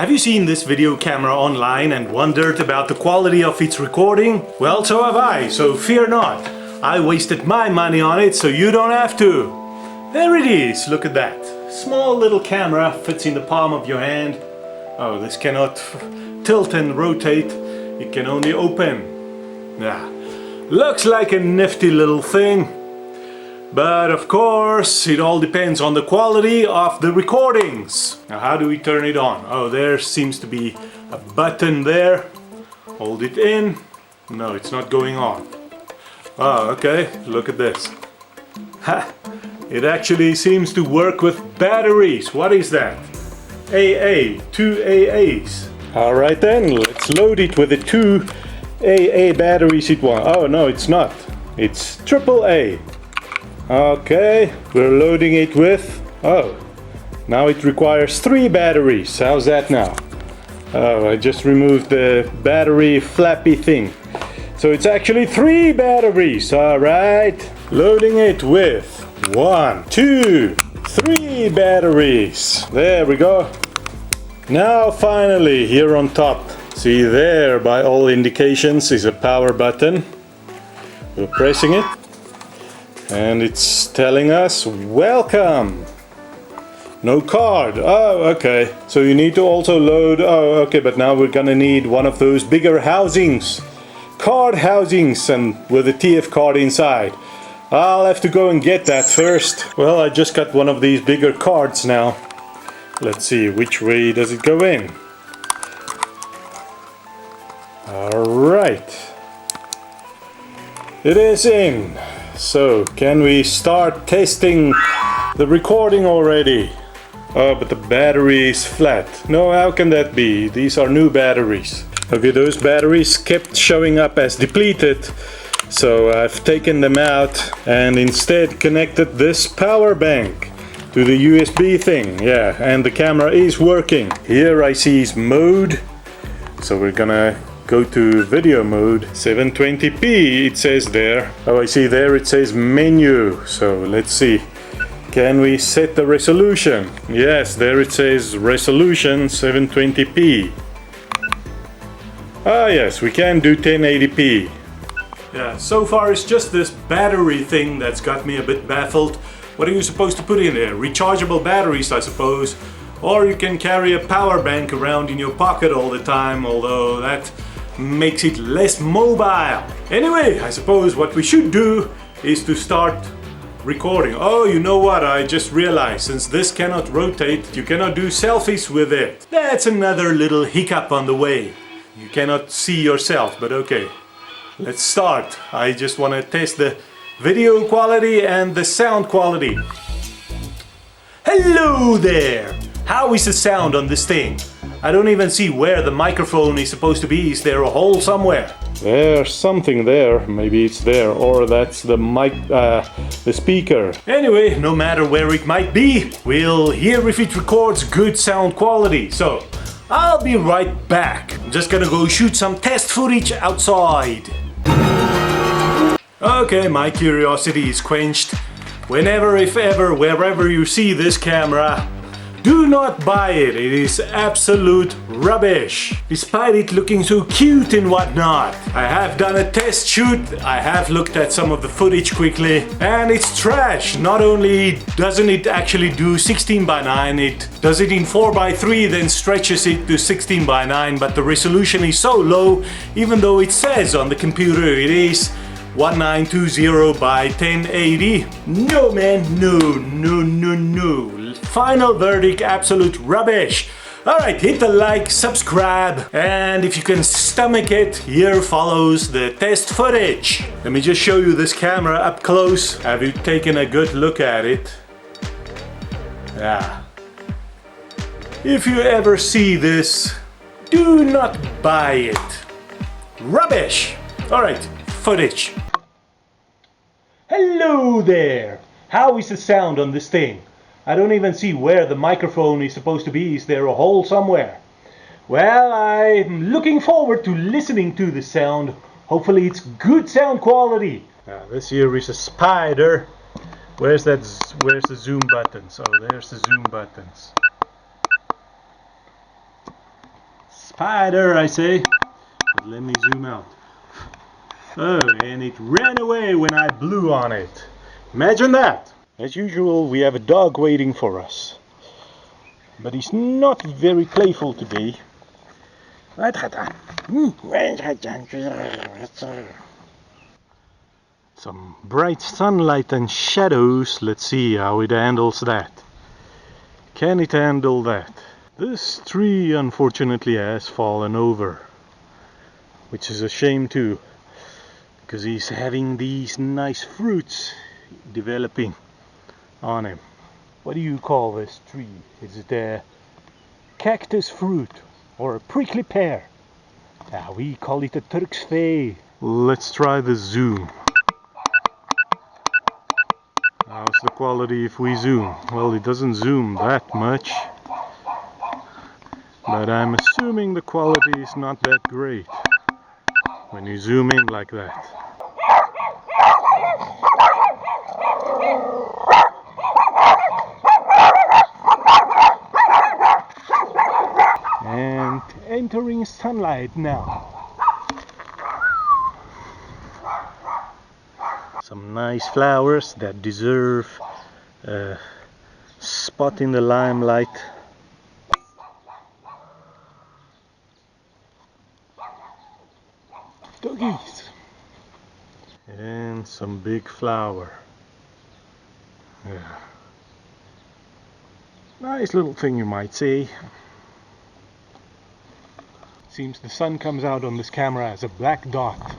Have you seen this video camera online and wondered about the quality of its recording? Well, so have I, so fear not. I wasted my money on it, so you don't have to. There it is, look at that. Small little camera, fits in the palm of your hand. Oh, this cannot tilt and rotate, it can only open. Yeah, looks like a nifty little thing. But of course, it all depends on the quality of the recordings. Now, how do we turn it on? Oh, there seems to be a button there. Hold it in. No, it's not going on. Oh, okay, look at this. Ha! It actually seems to work with batteries. What is that? AA, 2 AAs. Alright then, let's load it with the 2 AA batteries it wants. Oh no, it's not. It's AAA. Okay, we're loading it with... Oh, now it requires 3 batteries. How's that now? Oh, I just removed the battery flappy thing. So it's actually 3 batteries, alright. Loading it with 1, 2, 3 batteries. There we go. Now finally, here on top. See there, by all indications, is a power button. We're pressing it. And it's telling us, welcome! No card. Oh, okay. So you need to also load... Oh, okay, but now we're gonna need one of those bigger housings. Card housings, and with a TF card inside. I'll have to go and get that first. Well, I just got one of these bigger cards now. Let's see, which way does it go in? Alright. It is in. So, can we start testing the recording already? Oh, but the battery is flat. No, how can that be? These are new batteries. Okay, those batteries kept showing up as depleted. So I've taken them out and instead connected this power bank to the USB thing. Yeah, and the camera is working. Here I see is mode. So we're gonna go to video mode, 720p it says there. Oh, I see there it says menu. So let's see. Can we set the resolution? Yes, there it says resolution 720p. Ah yes, we can do 1080p. Yeah, so far it's just this battery thing that's got me a bit baffled. What are you supposed to put in there? Rechargeable batteries, I suppose. Or you can carry a power bank around in your pocket all the time, although that makes it less mobile. Anyway, I suppose what we should do is to start recording. Oh, you know what? I just realized, since this cannot rotate, you cannot do selfies with it. That's another little hiccup on the way. You cannot see yourself, but okay. Let's start. I just want to test the video quality and the sound quality. Hello there! How is the sound on this thing? I don't even see where the microphone is supposed to be. Is there a hole somewhere? There's something there. Maybe it's there, or that's the mic, the speaker. Anyway, no matter where it might be, we'll hear if it records good sound quality. So, I'll be right back. I'm just gonna go shoot some test footage outside. Okay, my curiosity is quenched. Whenever, if ever, wherever you see this camera, do not buy it. It is absolute rubbish. Despite it looking so cute and whatnot. I have done a test shoot. I have looked at some of the footage quickly, and it's trash. Not only doesn't it actually do 16:9, it does it in 4:3, then stretches it to 16:9, but the resolution is so low, even though it says on the computer it is 1920 by 1080. No man, no. Final verdict, absolute rubbish. Alright, hit the like, subscribe, and if you can stomach it, here follows the test footage. Let me just show you this camera up close. Have you taken a good look at it? Yeah. If you ever see this, do not buy it. Rubbish! Alright, footage. Hello there! How is the sound on this thing? I don't even see where the microphone is supposed to be. Is there a hole somewhere? Well, I'm looking forward to listening to the sound. Hopefully it's good sound quality. This here is a spider. Where's the zoom buttons? Oh, there's the zoom buttons. Spider, I say. But let me zoom out. Oh, and it ran away when I blew on it. Imagine that! As usual, we have a dog waiting for us. But he's not very playful today. Some bright sunlight and shadows. Let's see how it handles that. Can it handle that? This tree unfortunately has fallen over, which is a shame too, because he's having these nice fruits developing on him. What do you call this tree? Is it a cactus fruit or a prickly pear? We call it a Turk's vee. Let's try the zoom. How's the quality if we zoom? Well, it doesn't zoom that much, but I'm assuming the quality is not that great when you zoom in like that. And entering sunlight now. Some nice flowers that deserve a spot in the limelight. Doggies. And some big flower. Yeah. Nice little thing, you might say. Seems the sun comes out on this camera as a black dot.